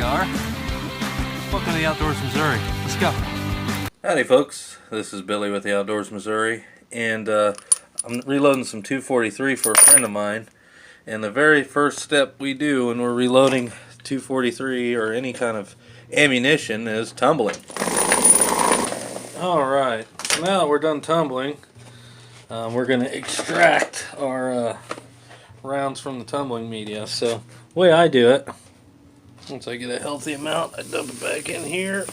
are. Welcome to the Outdoors Missouri. Let's go. Howdy folks, this is Billy with the Outdoors Missouri, and I'm reloading some 243 for a friend of mine. And the very first step we do when we're reloading 243 or any kind of ammunition is tumbling. Alright, so now that we're done tumbling, we're going to extract our rounds from the tumbling media. So the way I do it, once I get a healthy amount, I dump it back in here.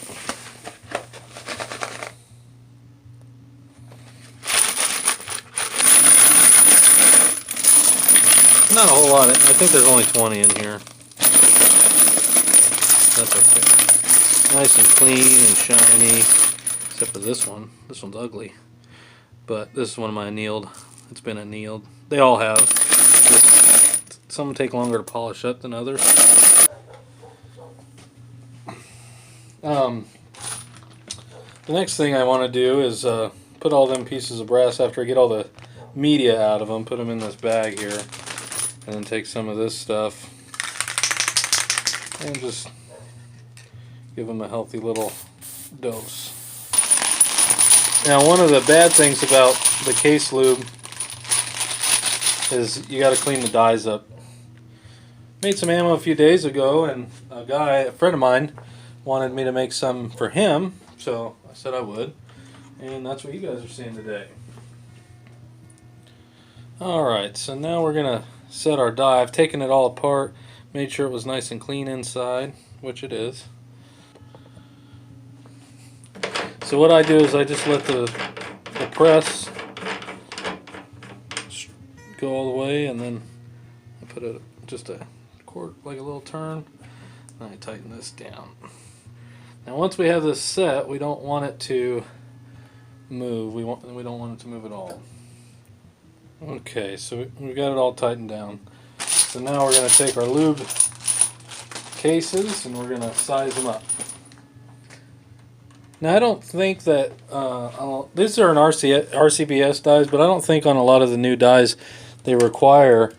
Not a whole lot. I think there's only 20 in here. That's okay. Nice and clean and shiny. Except for this one. This one's ugly. But this is one of my annealed. It's been annealed. They all have. Some take longer to polish up than others. The next thing I want to do is put all them pieces of brass after I get all the media out of them. Put them in this bag here. And then take some of this stuff and just give them a healthy little dose. Now, one of the bad things about the case lube is you got to clean the dies up. Made some ammo a few days ago, and a friend of mine, wanted me to make some for him, so I said I would, and that's what you guys are seeing today. Alright, so now we're going to set our die. I've taken it all apart, made sure it was nice and clean inside, which it is. So what I do is I just let the press go all the way, and then I put just a cord, like a little turn, and I tighten this down. Now once we have this set, we don't want it to move. We don't want it to move at all. Okay, so we've got it all tightened down. So now we're going to take our lube cases and we're going to size them up. Now I don't think that, these are an RCBS dies, but I don't think on a lot of the new dies they require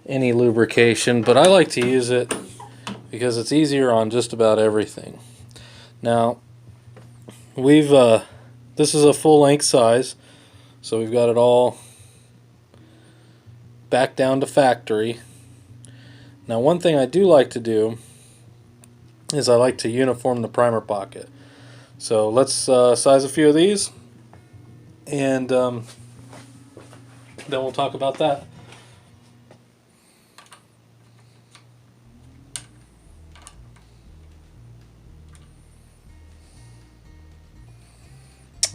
any lubrication, but I like to use it because it's easier on just about everything. Now, this is a full length size, so we've got it all back down to factory. Now one thing I do like to do is I like to uniform the primer pocket. So let's size a few of these, and then we'll talk about that.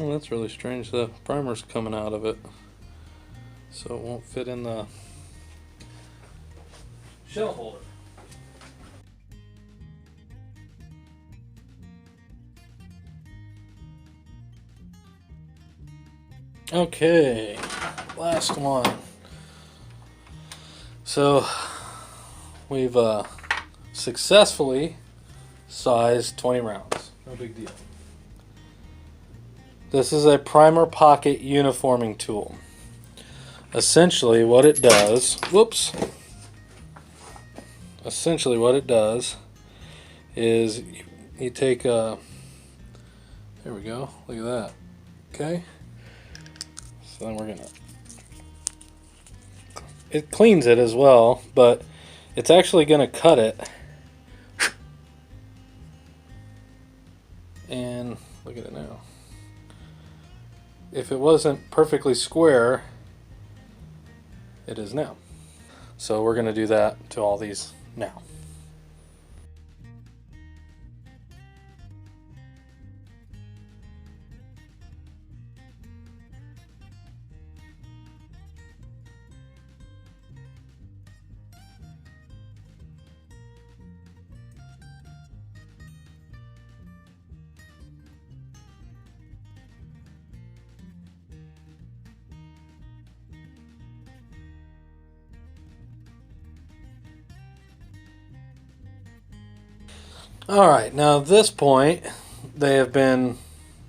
Oh, that's really strange. The primer's coming out of it, so it won't fit in the shell holder. Okay, last one. So we've successfully sized 20 rounds. No big deal. This is a primer pocket uniforming tool. Essentially what it does, essentially what it does is you take there we go, look at that. Okay, so then we're gonna, it cleans it as well, but it's actually gonna cut it, and look at it now. If it wasn't perfectly square, it is now. So we're going to do that to all these now. Alright, now at this point they have been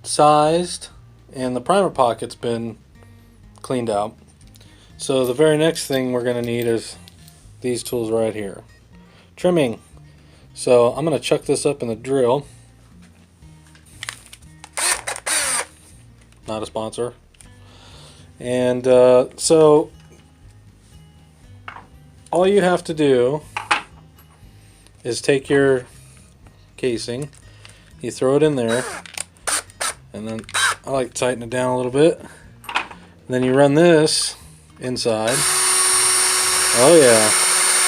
sized and the primer pocket's been cleaned out. So the very next thing we're going to need is these tools right here. Trimming. So I'm going to chuck this up in the drill. Not a sponsor. And so all you have to do is take your casing, you throw it in there, and then I like to tighten it down a little bit. And then you run this inside. Oh yeah,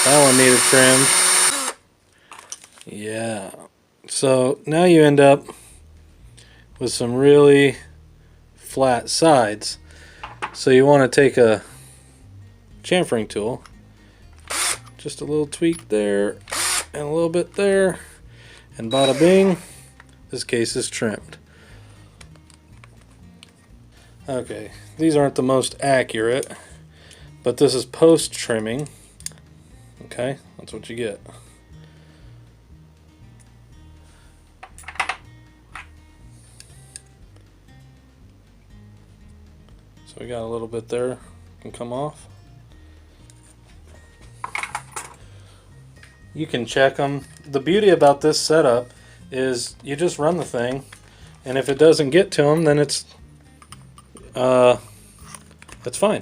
that one needed trimmed. Yeah. So now you end up with some really flat sides. So you want to take a chamfering tool, just a little tweak there and a little bit there, and bada bing, this case is trimmed. Okay, these aren't the most accurate, but this is post trimming. Okay, that's what you get. So we got a little bit there, can come off. You can check them. The beauty about this setup is you just run the thing, and if it doesn't get to them, then it's fine.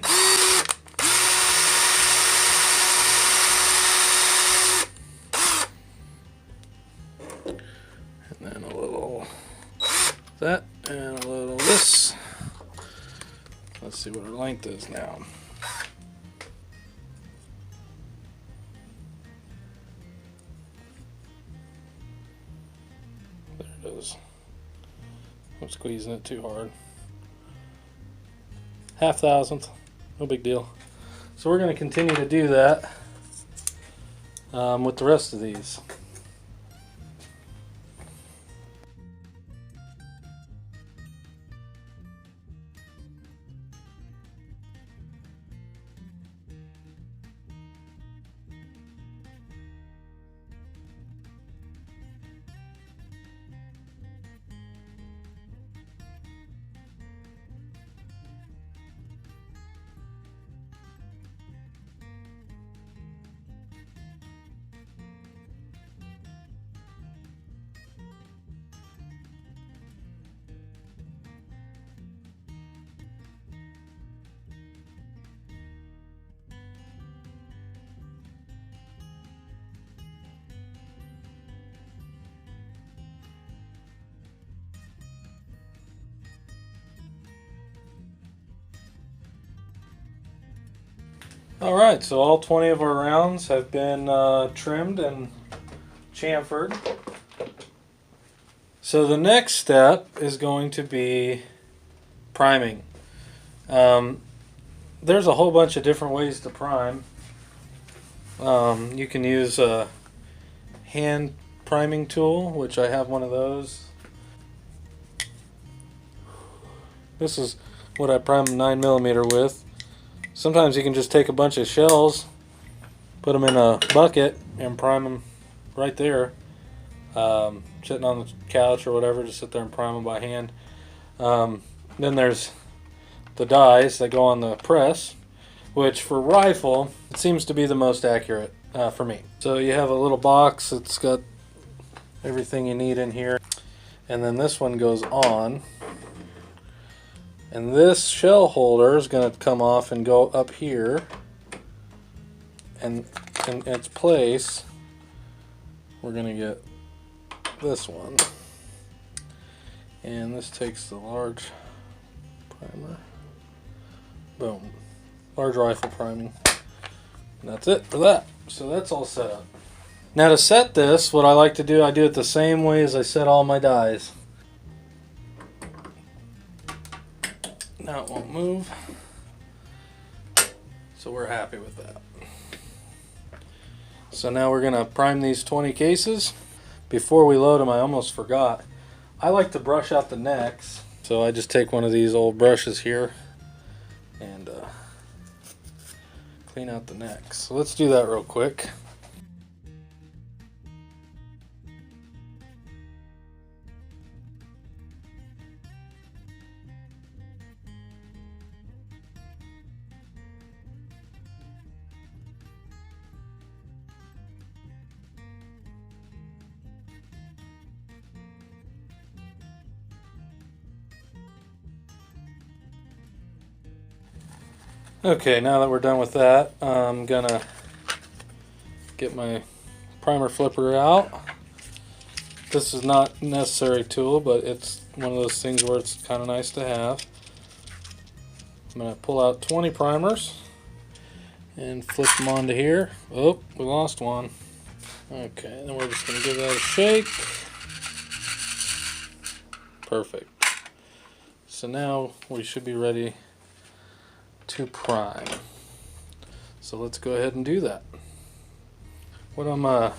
And then a little that and a little this. Let's see what our length is now. There it is. I'm squeezing it too hard. 1/2 thousandth, no big deal. So we're going to continue to do that with the rest of these. Alright, so all 20 of our rounds have been trimmed and chamfered. So the next step is going to be priming. There's a whole bunch of different ways to prime. You can use a hand priming tool, which I have one of those. This is what I prime 9mm with. Sometimes you can just take a bunch of shells, put them in a bucket, and prime them right there. Sitting on the couch or whatever, just sit there and prime them by hand. Then there's the dies that go on the press, which for rifle, it seems to be the most accurate for me. So you have a little box that's got everything you need in here. And then this one goes on. And this shell holder is going to come off and go up here. And in its place, we're going to get this one. And this takes the large primer. Boom. Large rifle priming. And that's it for that. So that's all set up. Now to set this, what I like to do, I do it the same way as I set all my dies. Now it won't move. So we're happy with that. So now we're going to prime these 20 cases. Before we load them, I almost forgot. I like to brush out the necks. So I just take one of these old brushes here and clean out the necks. So let's do that real quick. Okay, now that we're done with that, I'm gonna get my primer flipper out. This is not a necessary tool, but it's one of those things where it's kind of nice to have. I'm gonna pull out 20 primers and flip them onto here. Oh, we lost one. Okay, then we're just gonna give that a shake. Perfect. So now we should be ready to prime. So let's go ahead and do that. What I'm gonna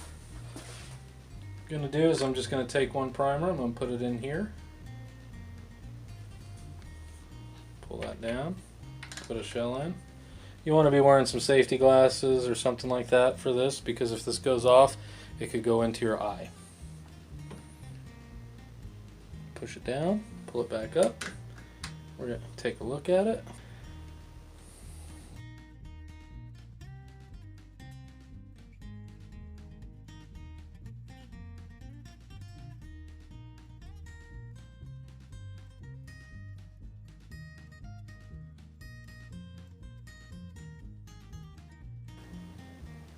do is I'm just gonna take one primer, I'm gonna put it in here. Pull that down, put a shell in. You want to be wearing some safety glasses or something like that for this, because if this goes off, it could go into your eye. Push it down, pull it back up. We're going to take a look at it.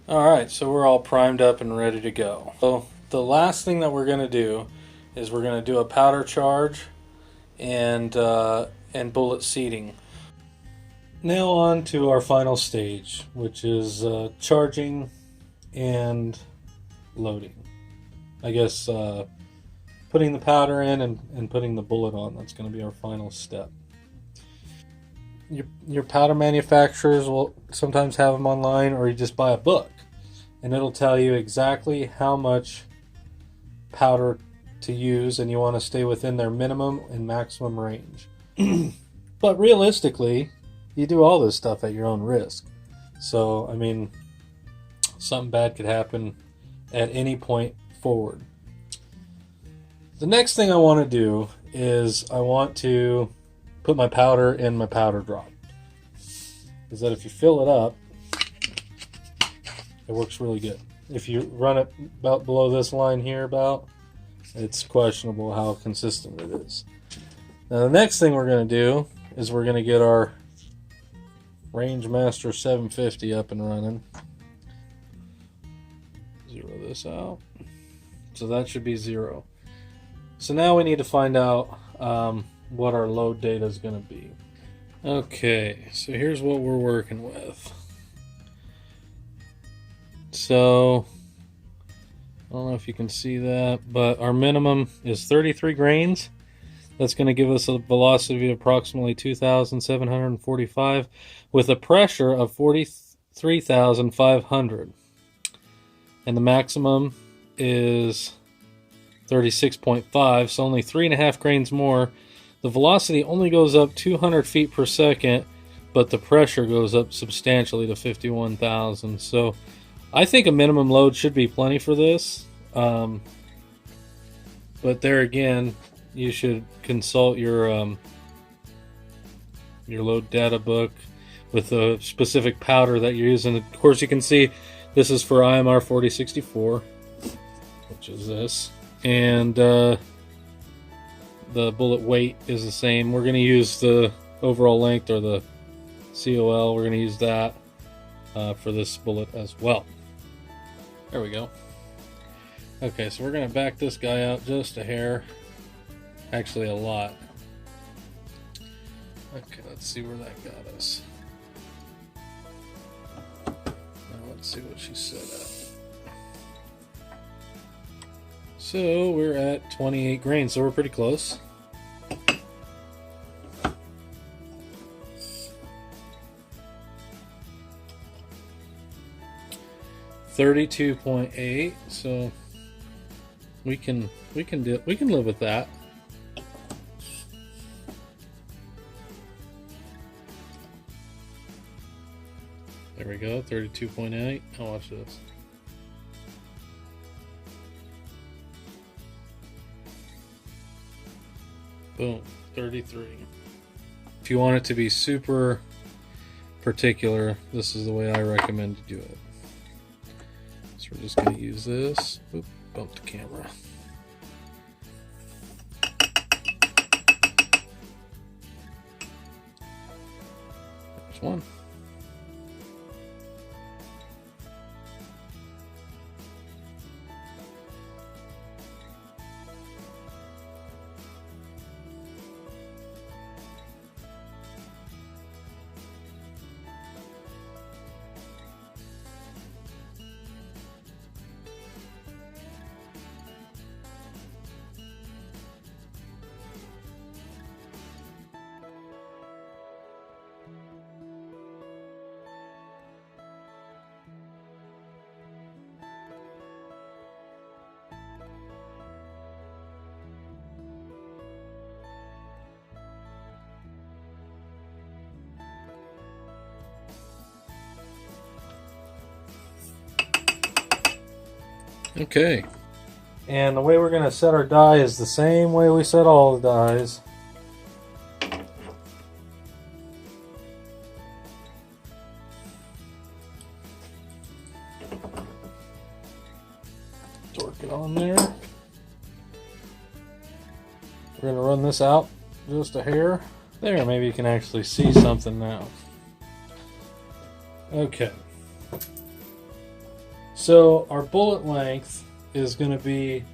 Alright, so we're all primed up and ready to go. So the last thing that we're going to do is we're going to do a powder charge and bullet seating. Now on to our final stage, which is charging and loading. I guess putting the powder in and putting the bullet on. That's going to be our final step. Your powder manufacturers will sometimes have them online, or you just buy a book and it'll tell you exactly how much powder to use, and you want to stay within their minimum and maximum range. But realistically, you do all this stuff at your own risk. So, I mean, something bad could happen at any point forward. The next thing I want to do is I want to put my powder in my powder drop. Is that if you fill it up, it works really good. If you run it about below this line here it's questionable how consistent it is. Now the next thing we're going to do is we're going to get our Rangemaster 750 up and running. Zero this out. So that should be 0. So now we need to find out what our load data is going to be. Okay, so here's what we're working with. So, I don't know if you can see that, but our minimum is 33 grains. That's going to give us a velocity of approximately 2,745 with a pressure of 43,500. And the maximum is 36.5, so only 3.5 grains more. The velocity only goes up 200 feet per second, but the pressure goes up substantially to 51,000. So I think a minimum load should be plenty for this. But there again, you should consult your load data book with the specific powder that you're using. Of course, you can see this is for IMR 4064, which is this. And the bullet weight is the same. We're going to use the overall length, or the COL. We're going to use that for this bullet as well. There we go. Okay, so we're going to back this guy out just a hair. Actually, a lot. Okay, let's see where that got us. Now let's see what she said at. So we're at 28 grains, so we're pretty close. $32.8, so we can live with that. There we go, 32.8. Now watch this. Boom, 33. If you want it to be super particular, this is the way I recommend to do it. So we're just going to use this. Oop, bump the camera. There's one. Okay. And the way we're going to set our die is the same way we set all the dies. Torque it on there. We're going to run this out just a hair. There, maybe you can actually see something now. Okay. So our bullet length is going to be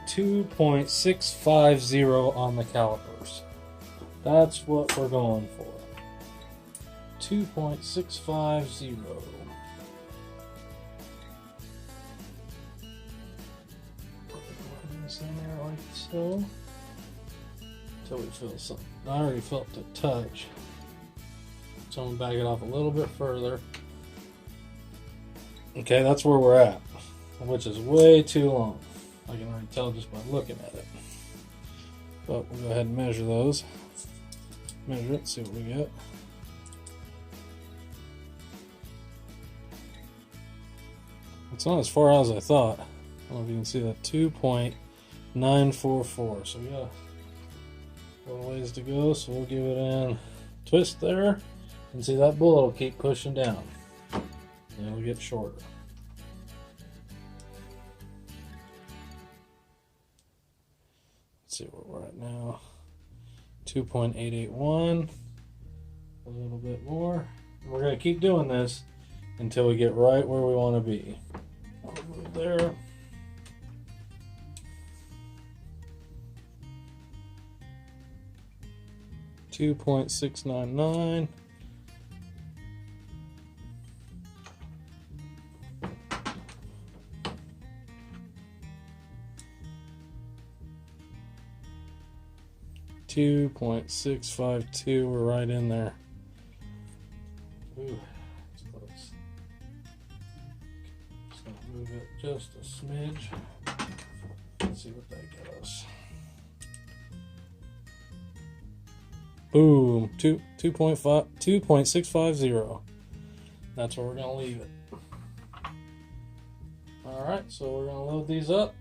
2.650 on the calipers. That's what we're going for. 2.650. Put this in there like so. Until we feel something. I already felt the touch. So I'm going to back it off a little bit further. Okay, that's where we're at, which is way too long. I can already tell just by looking at it. But we'll go ahead and measure those. Measure it, see what we get. It's not as far as I thought. I don't know if you can see that. 2.944. So we got a little ways to go, so we'll give it a twist there. And see, that bullet will keep pushing down. And it'll get shorter. Let's see where we're at now. 2.881. A little bit more. And we're going to keep doing this until we get right where we want to be. I'll move there. .699. .652. We're right in there. Ooh, that's close. Just gonna move it just a smidge. Let's see what that gets us. Boom, 2.650. That's where we're gonna leave it. All right, so we're gonna load these up.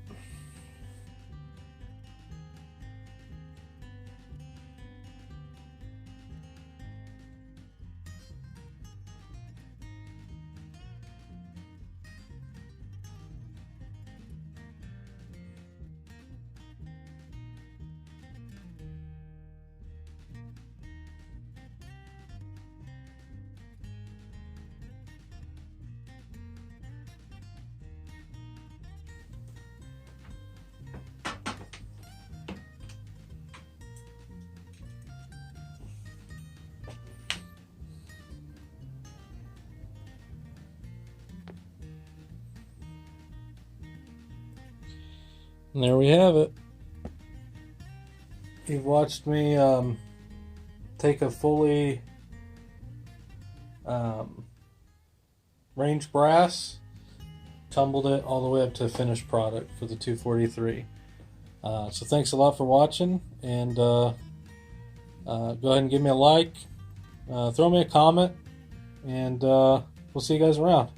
And there we have it. You've watched me take a fully range brass, tumbled it all the way up to the finished product for the 243. So thanks a lot for watching, and go ahead and give me a like, throw me a comment, and we'll see you guys around.